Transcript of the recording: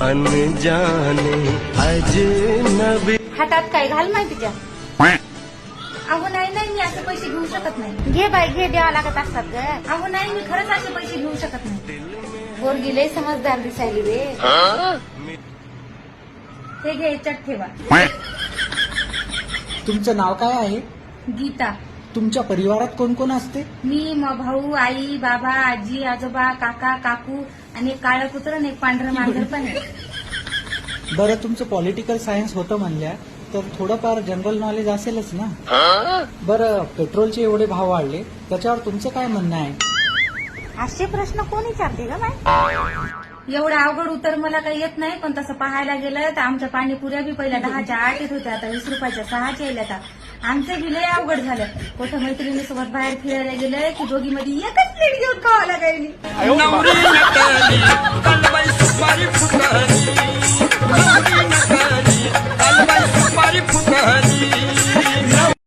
अनजाने अजनबी. हातात काय घाल माहिती तिच्या. अहो नाही मी असे पैसे घेऊ शकत नाही. घे बाई घे, द्यावा लागत असतात ग. अहो नाही मी खरंच असे पैसे घेऊ शकत नाही. पोरगी लय समजदार दिसायली रे. हे घे याच्यात ठेवा. तुमचं नाव काय आहे? गीता. तुमच्या परिवारात कोण कोण असते? मी भाऊ, आई, बाबा, आजी, आजोबा, काका, काकू आणि एक काळं कुत्र आणि एक पांढरं मांजर पण आहे. बरं, तुमचं पॉलिटिकल सायन्स होतं म्हणल्या तर थोडंफार जनरल नॉलेज असेलच ना. बरं, पेट्रोलचे एवढे भाव वाढले त्याच्यावर तुमचं काय म्हणणं आहे? असे प्रश्न कोण विचारते ग बाई? एवढं अवघड उत्तर मला काही येत नाही, पण तसं पाहायला गेलं तर आमच्या पाणीपुऱ्या बी पहिल्या 10च्या 8 येत होत्या, आता 20 रुपयाच्या 6 येईल. आता आमचं बी लय अवघड झालं. कुठं मैत्रिणीसोबत बाहेर फिरायला गेलं की दोघी मध्ये एकच प्लेट घेऊन खावा लागायली.